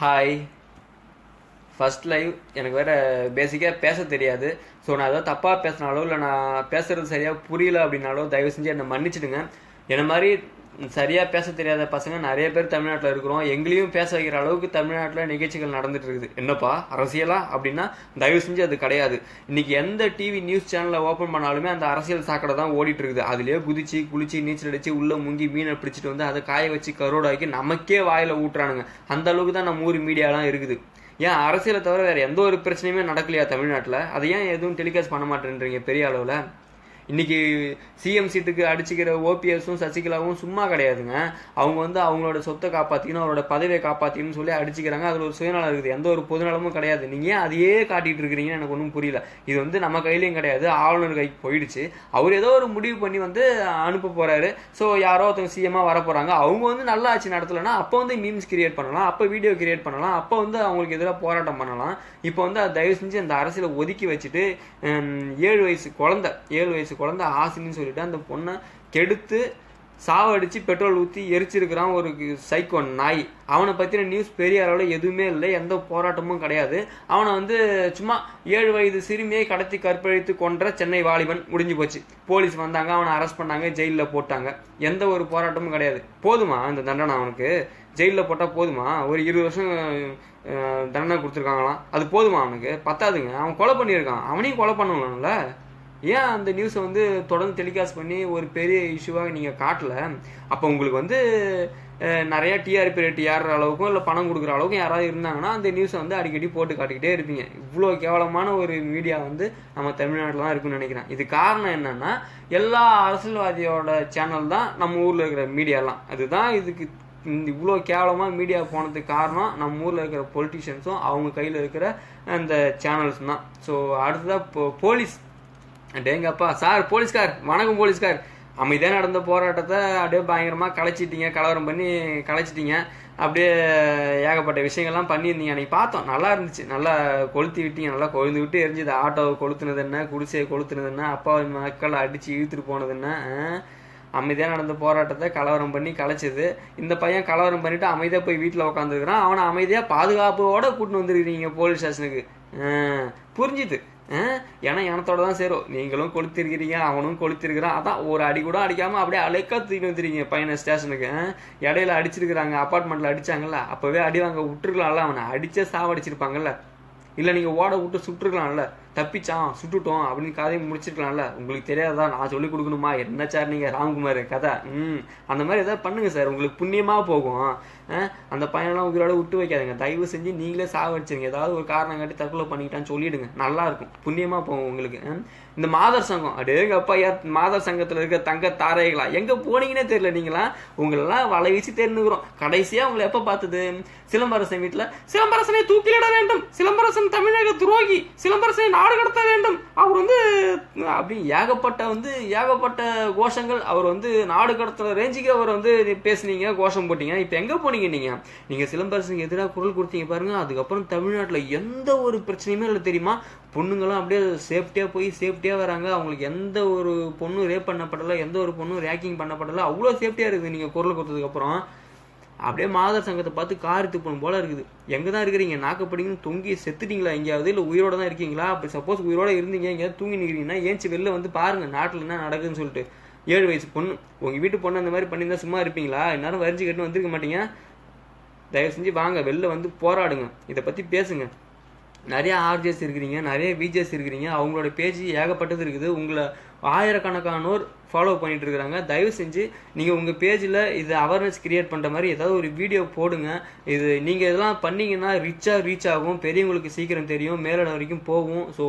Hi. First live. எனக்கு வேறு பேசிக்காக பேச தெரியாது. ஸோ நான் ஏதாவது தப்பாக பேசினாலோ இல்லை நான் பேசுகிறது சரியாக புரியல அப்படின்னாலோ தயவு செஞ்சு என்னை மன்னிச்சிடுங்க. என்ன மாதிரி சரியாக பேச தெரியாத பசங்க நிறைய பேர் தமிழ்நாட்டில் இருக்கிறோம். எங்களையும் பேச வைக்கிற அளவுக்கு தமிழ்நாட்டில் நிகழ்ச்சிகள் நடந்துட்டு இருக்குது. என்னப்பா அரசியலா அப்படின்னா தயவு செஞ்சு அது கிடையாது. இன்னைக்கு எந்த டிவி நியூஸ் சேனலை ஓப்பன் பண்ணாலுமே அந்த அரசியல் சாக்கடை தான் ஓடிட்டு இருக்குது. அதுலேயே குதிச்சு குளிச்சு நீச்சல் அடிச்சு உள்ள முங்கி மீனை பிடிச்சிட்டு வந்து அதை காய வச்சு கரோடாக்கி நமக்கே வாயில ஊட்டுறானுங்க. அந்த அளவுக்கு தான் நம்ம ஊர் மீடியாலாம் இருக்குது. ஏன் அரசியலை தவிர வேற எந்த ஒரு பிரச்சனையுமே நடக்கலையா தமிழ்நாட்டில்? அதை ஏன் எதுவும் டெலிகாஸ்ட் பண்ண மாட்டேன்றீங்க பெரிய அளவில்? இன்னைக்கு சிஎம் சீட்டுக்கு அடிச்சுக்கிற ஓபிஎஸும் சசிகலாவும் சும்மா கிடையாதுங்க. அவங்க வந்து அவங்களோட சொத்தை காப்பாற்றிக்கணும், அவரோட பதவியை காப்பாற்றிக்கணும்னு சொல்லி அடிச்சுக்கிறாங்க. அதில் ஒரு சுயநலம் இருக்குது, எந்த ஒரு பொதுநலமும் கிடையாது. நீங்கள் ஏன் அதையே காட்டிகிட்டு இருக்கிறீங்கன்னு எனக்கு ஒன்றும் புரியல. இது வந்து நம்ம கையிலையும் கிடையாது, ஆளுநர் கைக்கு போயிடுச்சு. அவர் ஏதோ ஒரு முடிவு பண்ணி வந்து அனுப்ப போகிறாரு. ஸோ யாரோ ஒருத்தவங்க சிஎம்மாக வர போகிறாங்க. அவங்க வந்து நல்ல ஆட்சி நடத்தலைன்னா அப்போ வந்து மீம்ஸ் கிரியேட் பண்ணலாம், அப்போ வீடியோ கிரியேட் பண்ணலாம், அப்போ வந்து அவங்களுக்கு எதிராக போராட்டம் பண்ணலாம். இப்போ வந்து அதை தயவு செஞ்சு அந்த அரசியலை ஒதுக்கி வச்சுட்டு 7 வயசு குழந்தை ஆசினின்னு சொல்லிட்டு அந்த பொண்ணை கெடுத்து சாவடிச்சு பெட்ரோல் ஊற்றி எரிச்சிருக்கிறான் ஒரு சைக்கோ நாய். அவனை பற்றின நியூஸ் பெரிய அளவில் எதுவுமே இல்லை, எந்த போராட்டமும் கிடையாது. அவனை வந்து சும்மா 7 வயது சிறுமியை கடத்தி கற்பழித்து கொன்ற சென்னை வாலிபன், முடிஞ்சு போச்சு. போலீஸ் வந்தாங்க, அவனை அரெஸ்ட் பண்ணாங்க, ஜெயிலில் போட்டாங்க. எந்த ஒரு போராட்டமும் கிடையாது. போதுமா அந்த தண்டனை? அவனுக்கு ஜெயிலில் போட்டால் போதுமா? ஒரு 20 வருஷம் தண்டனை கொடுத்துருக்காங்களாம், அது போதுமா? அவனுக்கு பத்தாதுங்க. அவன் கொலை பண்ணியிருக்கான், அவனையும் கொலை பண்ணணும்ல. ஏன் அந்த நியூஸை வந்து தொடர்ந்து டெலிகாஸ்ட் பண்ணி ஒரு பெரிய இஷ்யூவாக நீங்கள் காட்டல? அப்போ உங்களுக்கு வந்து நிறையா டிஆர்பி ரேட் ஏறுற அளவுக்கும் இல்லை பணம் கொடுக்குற அளவுக்கும் யாராவது இருந்தாங்கன்னா அந்த நியூஸை வந்து அடிக்கடி போட்டு காட்டிக்கிட்டே இருப்பீங்க. இவ்வளோ கேவலமான ஒரு மீடியா வந்து நம்ம தமிழ்நாட்டில் தான் இருக்குன்னு நினைக்கிறேன். இது காரணம் என்னன்னா, எல்லா அரசியல்வாதியோட சேனல் தான் நம்ம ஊரில் இருக்கிற மீடியாலாம். அதுதான் இதுக்கு இவ்வளோ கேவலமாக மீடியா போனதுக்கு காரணம் நம்ம ஊரில் இருக்கிற பொலிட்டிஷியன்ஸும் அவங்க கையில் இருக்கிற அந்த சேனல்ஸ் தான். ஸோ அடுத்ததாக போலீஸ். டேங்கப்பா சார், போலீஸ்கார் வணக்கம். போலீஸ்கார் அமைதியாக நடந்த போராட்டத்தை அப்படியே பயங்கரமாக கலைச்சிட்டீங்க, கலவரம் பண்ணி கலைச்சிட்டீங்க. அப்படியே ஏகப்பட்ட விஷயங்கள்லாம் பண்ணியிருந்தீங்க. அன்றைக்கி பார்த்தோம், நல்லா இருந்துச்சு. நல்லா கொளுத்தி விட்டீங்க, நல்லா கொழுந்து விட்டு எரிஞ்சுது. ஆட்டோவை கொளுத்துனது என்ன, குடிசையை கொளுத்துனது என்ன, அப்பாவை மக்களை அடித்து இழுத்துட்டு போனது என்ன. அமைதியாக நடந்த போராட்டத்தை கலவரம் பண்ணி கலைச்சது. இந்த பையன் கலவரம் பண்ணிவிட்டு அமைதியாக போய் வீட்டில் உட்காந்துருக்கிறான். அவனை அமைதியாக பாதுகாப்போடு கூட்டின்னு வந்துருக்கிறீங்க போலீஸ் ஸ்டேஷனுக்கு. புரிஞ்சுது. ஏன்னா எனத்தோட தான் சேரும். நீங்களும் கொளுத்திருக்கிறீங்க, அவனும் கொளுத்திருக்கிறான். அதான் ஒரு அடி கூட அடிக்காமல் அப்படியே அழைக்கா தூக்கிட்டு வந்துருக்கீங்க பையனை ஸ்டேஷனுக்கு. இடையில அடிச்சிருக்கிறாங்க, அப்பார்ட்மெண்ட்டில் அடித்தாங்கல்ல, அப்போவே அடி வாங்க விட்டுருக்கலாம்ல. அவனை அடித்தே சாவடிச்சிருப்பாங்கல்ல. இல்லை நீங்கள் ஓட விட்டு சுட்டுருக்கலாம்ல. தப்பிச்சான் சுட்டுட்டோம் அப்படின்னு கதையை முடிச்சிருக்கலாம்ல. உங்களுக்கு தெரியாதா? நான் சொல்லிக் கொடுக்கணுமா என்ன சார் நீங்கள் ராம்குமார் கதை? அந்த மாதிரி எதாவது பண்ணுங்கள் சார், உங்களுக்கு புண்ணியமாக போகும். அந்த பையனெல்லாம் உயிரோட விட்டு வைக்காதுங்க. தயவு செஞ்சு நீங்களே சாவடிச்சிருங்க. ஏதாவது ஒரு காரணம் காட்டி தற்கொலை பண்ணிக்கிட்டான்னு சொல்லிவிடுங்க, நல்லாயிருக்கும், புண்ணியமாக போகும் உங்களுக்கு. இந்த மாதர் சங்கம், அடேங்க அப்பா, மாதர் சங்கத்தில் இருக்க தங்க தாரைகளா எங்கே போனீங்கன்னே தெரியல. நீங்களாம் உங்களெல்லாம் வலை வீசி தெரிஞ்சுக்கிறோம். கடைசியாக உங்களை எப்போ பார்த்தது? சிலம்பரசன் வீட்டில் சிலம்பரசனை தூக்கிலிட வேண்டும், சிலம்பரசன் தமிழக துரோகி, சிலம்பரசனை நாடு கடத்த வேண்டும், அவர் வந்து அப்படி ஏகப்பட்ட கோஷங்கள். அவர் வந்து நாடு கடத்துற ரேஞ்சுக்கு அவர் வந்து பேசுனீங்க, கோஷம் போட்டீங்க. இப்போ எங்கே போனீங்க? நீங்கள் சிலம்பரசனுக்கு எதிராக குரல் கொடுத்தீங்க பாருங்க. அதுக்கப்புறம் தமிழ்நாட்டில் எந்த ஒரு பிரச்சனையுமே இல்லை தெரியுமா? பொண்ணுங்களாம் அப்படியே சேஃப்டியாக போய் சேஃப்டியாக வராங்க. அவங்களுக்கு எந்த ஒரு பொண்ணும் ரேப் பண்ணப்படலை, எந்த ஒரு பொண்ணும் ரேக்கிங் பண்ணப்படலை. அவ்வளோ சேஃப்டியாக இருக்குது நீங்கள் குரல் கொடுத்ததுக்கப்புறம். அப்படியே மாதர் சங்கத்தை பார்த்து காரி துப்பணும் போல இருக்குது. எங்கே தான் இருக்கிறீங்க? நாக்கப்படிங்கன்னு தொங்கி செத்துட்டீங்களா எங்கேயாவது? இல்லை உயிரோட தான் இருக்கீங்களா? அப்படி சப்போஸ் உயிரோட இருந்தீங்க எங்கேயாவது தூங்கி நிற்கிறீங்கன்னா ஏஞ்சி வெளில வந்து பாருங்கள் நாட்டில் என்ன நடக்குதுன்னு சொல்லிட்டு. 7 வயசு பொண்ணு, உங்கள் வீட்டு பொண்ணு அந்த மாதிரி பண்ணியிருந்தா சும்மா இருப்பீங்களா? இந்நேரம் வரிஞ்சு கட்டு வந்திருக்க மாட்டீங்க. தயவு செஞ்சு வாங்க, வெளில வந்து போராடுங்க, இதை பற்றி பேசுங்க. நிறைய ஆர்ஜிஎஸ் இருக்கிறீங்க, நிறைய விஜிஎஸ் இருக்கிறீங்க, அவங்களோட பேஜ் ஏகப்பட்டது இருக்குது. உங்களை ஆயிரக்கணக்கானோர் ஃபாலோ பண்ணிட்டு இருக்கிறாங்க. தயவு செஞ்சு நீங்கள் உங்கள் பேஜில் இது அவேர்னஸ் கிரியேட் பண்ணுற மாதிரி ஏதாவது ஒரு வீடியோ போடுங்க. இது நீங்கள் இதெல்லாம் பண்ணிங்கன்னா ரீச் ஆகும், பெரியவங்களுக்கு சீக்கிரம் தெரியும், மேலிடம் வரைக்கும் போகும். ஸோ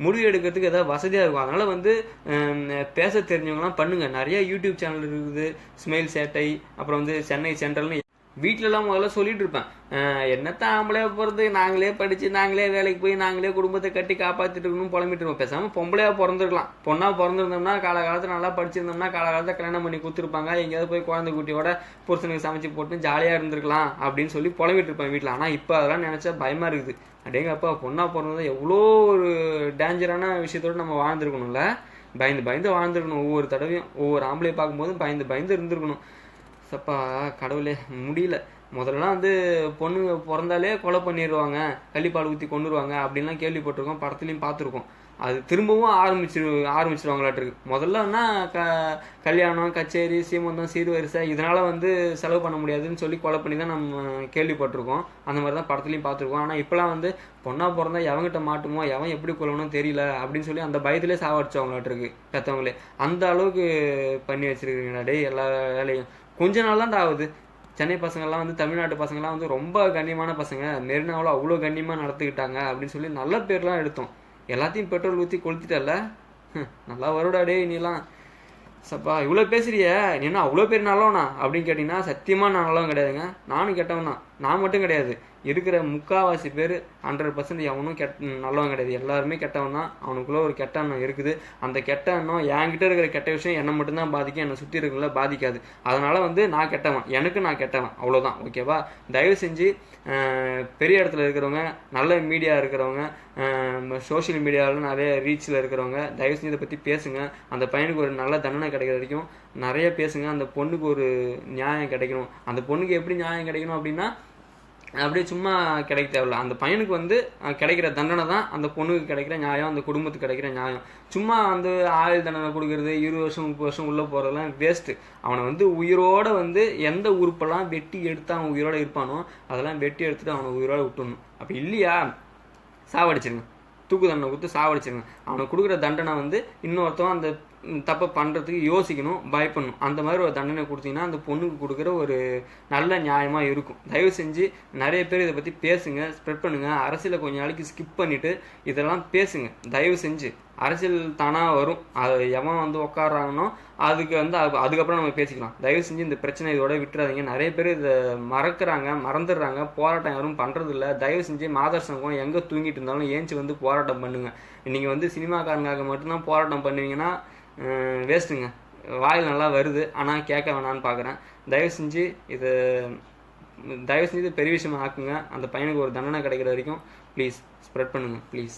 முடிவு எடுக்கிறதுக்கு ஏதாவது வசதியாக இருக்கும். அதனால் வந்து பேச தெரிஞ்சவங்களாம் பண்ணுங்கள். நிறைய யூடியூப் சேனல் இருக்குது, ஸ்மைல் சேட்டை, அப்புறம் வந்து சென்னை சென்ட்ரல்னு. வீட்டிலலாம் முதல்ல சொல்லிட்டு இருப்பேன், என்னத்தான் ஆம்பளையா போகிறது, நாங்களே படித்து நாங்களே வேலைக்கு போய் நாங்களே குடும்பத்தை கட்டி காப்பாற்றிட்டு இருக்கணும்னு புலம்பிட்டு இருப்போம். பேசாமல் பொம்பளையாக பிறந்திருக்கலாம். பொண்ணாக பிறந்திருந்தோம்னா காலகாலத்தில் நல்லா படிச்சிருந்தோம்னா காலகாலத்தில் கல்யாணம் பண்ணி கொடுத்துருப்பாங்க. எங்கேயாவது போய் குழந்தை குட்டியோட புருஷனுக்கு சமைச்சு போட்டு ஜாலியாக இருந்திருக்கலாம் அப்படின்னு சொல்லி புலம்பிட்டு இருப்பேன் வீட்டில். ஆனால் இப்போ அதெல்லாம் நினச்சா பயமாக இருக்குது. அடேங்கப்பா, பொண்ணாக பிறந்தது எவ்வளோ ஒரு டேஞ்சரான விஷயத்தோடு நம்ம வாழ்ந்துருக்கணும்ல. பயந்து வாழ்ந்துருக்கணும். ஒவ்வொரு தடவையும் ஒவ்வொரு ஆம்பளையை பார்க்கும்போதும் பயந்து இருந்திருக்கணும். சப்பா கடவுளே, முடியல. முதல்லலாம் வந்து பொண்ணுங்க பிறந்தாலே கொலை பண்ணிடுவாங்க, கள்ளிப்பால் ஊற்றி கொண்டுருவாங்க அப்படின்லாம் கேள்விப்பட்டிருக்கோம், படத்துலையும் பார்த்துருக்கோம். அது திரும்பவும் ஆரம்பிச்சிருவாங்களாட்டிருக்கு. முதல்லன்னா கல்யாணம், கச்சேரி, சீமந்தம், சீர்வரிசை இதனால வந்து செலவு பண்ண முடியாதுன்னு சொல்லி கொலை பண்ணி தான் நம்ம கேள்விப்பட்டிருக்கோம். அந்த மாதிரி தான் படத்துலையும் பார்த்துருக்கோம். ஆனால் இப்போலாம் வந்து பொண்ணா பிறந்தா எவங்கிட்ட மாட்டுமோ, எவன் எப்படி கொல்லணும்னு தெரியல அப்படின்னு சொல்லி அந்த பயத்திலே சாவடிச்சவங்களாட்டிருக்கு பெற்றவங்களே. அந்த அளவுக்கு பண்ணி வச்சிருக்கீங்களா டேய் எல்லா வேலையும். கொஞ்ச நாள் தான் ஆகுது. சென்னை பசங்கள்லாம் வந்து தமிழ்நாட்டு பசங்கள்லாம் வந்து ரொம்ப கண்ணியமான பசங்க, மெரினாவில் அவ்வளோ கண்ணியமாக நடத்துக்கிட்டாங்க அப்படின்னு சொல்லி நல்ல பேர்லாம் எடுத்தோம். எல்லாத்தையும் பெட்ரோல் ஊற்றி கொளுத்திட்டல. நல்லா வருடா டே நீலாம். சப்பா இவ்வளோ பேசுறிய, நீ என்ன அவ்வளோ பேர் நல்லவனா அப்படின்னு கேட்டிங்கன்னா சத்தியமாக நான் நல்லவன் கிடையாதுங்க. நானும் கெட்டவன் தான். நான் மட்டும் கிடையாது, இருக்கிற முக்கால்வாசி பேர் 100% எவனும் நல்லவன் கிடையாது. எல்லாருமே கெட்டவன் தான். அவனுக்குள்ளே ஒரு கெட்ட எண்ணம் இருக்குது. அந்த கெட்ட எண்ணம் என்கிட்ட இருக்கிற கெட்ட விஷயம் என்னை மட்டும்தான் பாதிக்கும், என்னை சுற்றி இருக்கிறவங்கள பாதிக்காது. அதனால் வந்து நான் கெட்டவன், நான் கெட்டவன், அவ்வளோதான். ஓகேவா? தயவு செஞ்சு பெரிய இடத்துல இருக்கிறவங்க, நல்ல மீடியா இருக்கிறவங்க, சோஷியல் மீடியாவில் நிறைய ரீச்சில் இருக்கிறவங்க தயவு செஞ்சு இதை பற்றி பேசுங்க. அந்த பையனுக்கு ஒரு நல்ல தண்டனை கிடைக்கிற வரைக்கும் நிறைய பேசுங்க. அந்த பொண்ணுக்கு ஒரு நியாயம் கிடைக்கணும். அந்த பொண்ணுக்கு எப்படி நியாயம் கிடைக்கணும் அப்படின்னா அப்படியே சும்மா கிடைக்க தேவையில்ல. அந்த பையனுக்கு வந்து கிடைக்கிற தண்டனை தான் அந்த பொண்ணுக்கு கிடைக்கிற நியாயம், அந்த குடும்பத்துக்கு கிடைக்கிற நியாயம். சும்மா வந்து ஆயுள் தண்டனை கொடுக்கறது, 20 வருஷம் 30 வருஷம் உள்ளே போகிறதெல்லாம் வேஸ்ட்டு. அவனை வந்து உயிரோட வந்து எந்த உறுப்பெல்லாம் வெட்டி எடுத்து அவன் உயிரோட இருப்பானோ அதெல்லாம் வெட்டி எடுத்துட்டு அவனை உயிரோட விட்டுடணும். அப்படி இல்லையா சாவடிச்சிருங்க, தூக்கு தண்டனை கொடுத்து சாவடிச்சிருங்க. அவனுக்கு கொடுக்குற தண்டனை வந்து இன்னொருத்தவன் அந்த தப்பை பண்ணுறதுக்கு யோசிக்கணும், பயப்படணும். அந்த மாதிரி ஒரு தண்டனை கொடுத்தீங்கன்னா அந்த பொண்ணுக்கு கொடுக்குற ஒரு நல்ல நியாயமாக இருக்கும். தயவு செஞ்சு நிறைய பேர் இதை பற்றி பேசுங்க, ஸ்ப்ரெட் பண்ணுங்கள். அரசியலை கொஞ்ச நாளைக்கு ஸ்கிப் பண்ணிவிட்டு இதெல்லாம் பேசுங்க தயவு செஞ்சு. அரசியல் தானாக வரும், அது எவன் வந்து உட்காடுறாங்கன்னோ அதுக்கு வந்து அதுக்கப்புறம் நம்ம பேசிக்கலாம். தயவு செஞ்சு இந்த பிரச்சனை இதோட விட்டுறாதீங்க. நிறைய பேர் இதை மறந்துடுறாங்க, போராட்டம் யாரும் பண்ணுறதில்ல. தயவு செஞ்சு மாதர் சங்கம் எங்கே தூங்கிட்டு இருந்தாலும் ஏஞ்சி வந்து போராட்டம் பண்ணுங்கள். நீங்கள் வந்து சினிமாக்காரங்காக மட்டும்தான் போராட்டம் பண்ணுவீங்கன்னா வேஸ்ட்டுங்க. வாயில் நல்லா வருது ஆனால் கேட்க வேணான்னு பார்க்குறேன். தயவு செஞ்சு இது பெரிய விஷயமா ஆக்குங்க. அந்த பையனுக்கு ஒரு தண்டனை கிடைக்கிற வரைக்கும் ப்ளீஸ் ஸ்ப்ரெட் பண்ணுங்கள் ப்ளீஸ்.